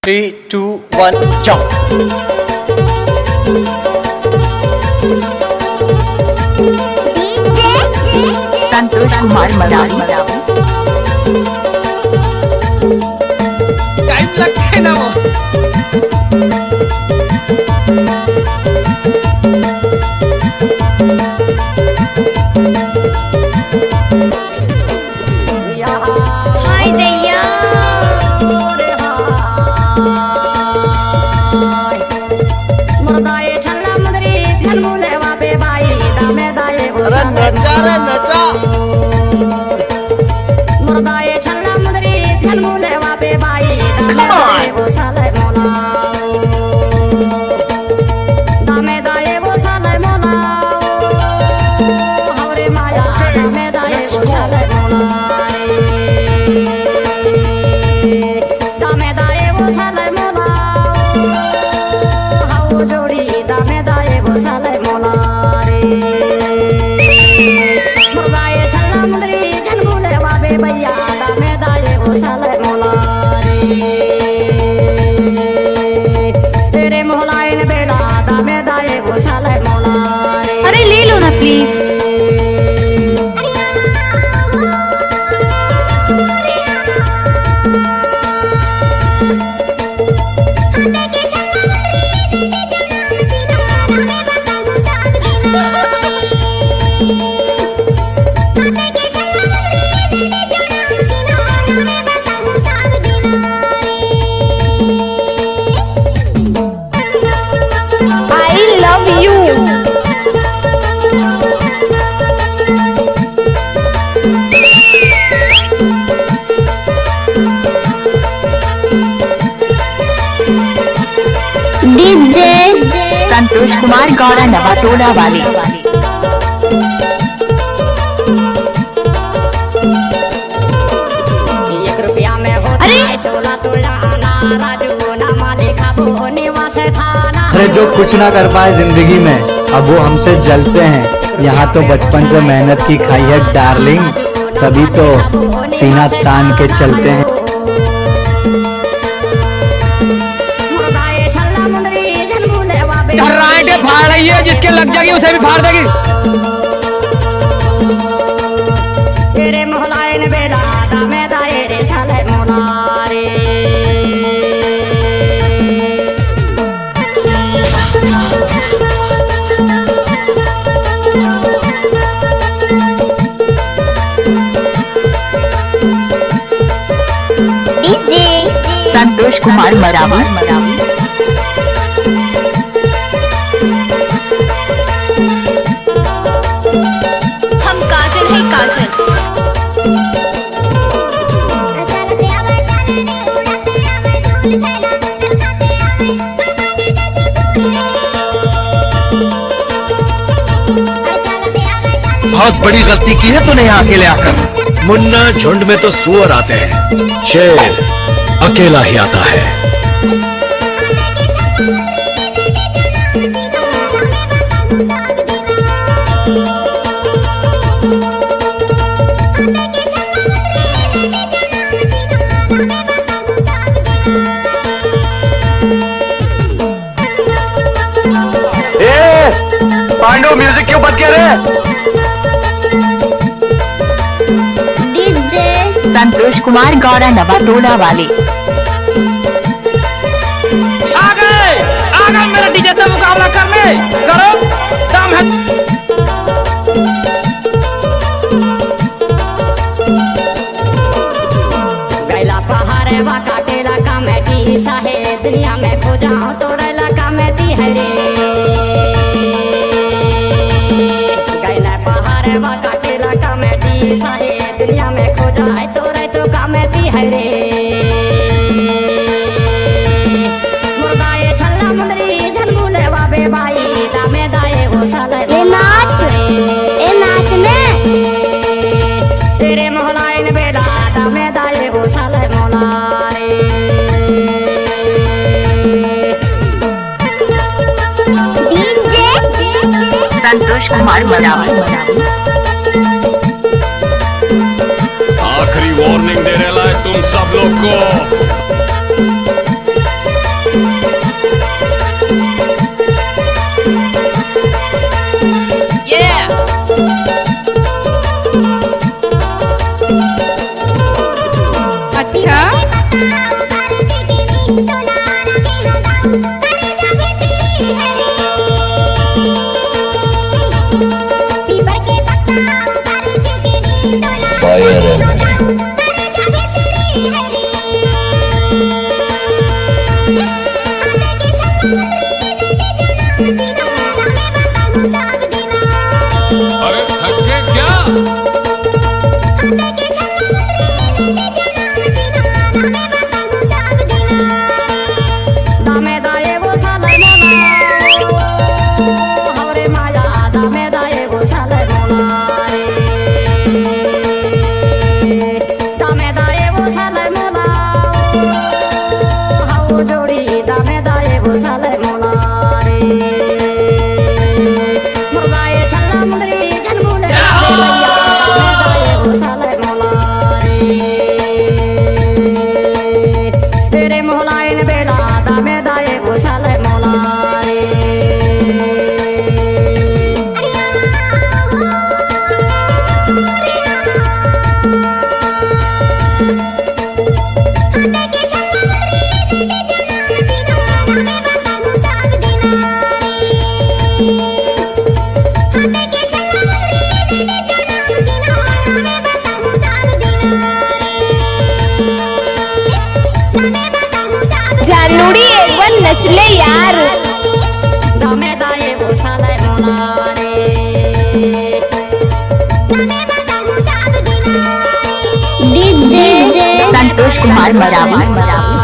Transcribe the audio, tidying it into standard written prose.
3, 2, 1, jump! Santosh Kumar मदारी time लगता है ना वो। हाय दैया मुर्दाए छल्ला मुदरी छल मुले वापे बाई दामे दाए अरे नचा रे नचा! मुर्दाए छल्ला मुदरी छल मुले वापे बाई दामे दाए वो साले मोला दामे दाए वो साले मोला हवरे माया दामे दाए वो साले मोला दामे दाए वो साले मोला हाउ जोड़ी दामे दाए वो साले मोला मुर्दाए छल्ला मुदरी छल मुले वापे भैया दामे दाए वो साले मोला तेरे मोहलाइन बेला दामे दाए वो साले मोला अरे ले लो ना please. I love you. DJ Santosh Kumar Gaura Navatola वाले एक रुपया में होता अरे! है 16 तोला आना राजू नामा लिखा वो निवास थाना अरे जो कुछ ना कर पाए जिंदगी में अब वो हमसे जलते हैं। यहाँ तो बचपन से मेहनत की खाई है डार्लिंग, तभी तो सीना तान के चलते हैं। मुर्दाए छल्ला मुंदरी झलमुले वाबे धर्राटे फाड़ रही है, जिसके लग जाएगी उसे भी फाड़ देगी। तेरे मोहलाइन बेला दामे दाए रे साले मोलारे डीजे संतोष कुमार मरावी हम काजल है काजल बहुत बड़ी गलती की है तूने यहाँ अकेले आकर। मुन्ना झुंड में तो सुअर आते हैं, शेर अकेला ही आता है। पांडु म्यूजिक क्यों बंद किया रे? डीजे संतोष कुमार गौरा नवाटोला वाले आ गए मेरे डीजे से मुकाबला करने। करो दम है। गैला पहाड़े वा काटेला कामेटी साहे दुनिया में खो जाओ तो रेला कामेटी है रे गैला पहाड़े वा काटेला कामेटी साहे दुनिया में खो जाए तो रे तो कामेटी है रे मुर्दाए छल्ला मुंदरी झलमुले वाबे बाई दामे दाए वो साले ए नाच ने तेरे मोहलाइन बेला दामे दाए वो साले मोलारे डीजे संतोष कुमार मरावी आखिरी वार्निंग देने लायक तुम सब लोग को। अरे थक गए क्या? दामे दाए वो साले मोला हवरे माया दामे दाए वो साले मोला दामे दाए वो साले मोला हाउ जोड़ी दामे दाए वो साले मोला मुर्दाए छल्ला मुंदरी जनमुले दामे दाए वो साले मोला तेरे मोहलाइन बेला दामे दाए वो साले मोला जानूड़ी एक बार नचले यार। दामे दाए वो साले मोला डीजे संतोष कुमार मरावी।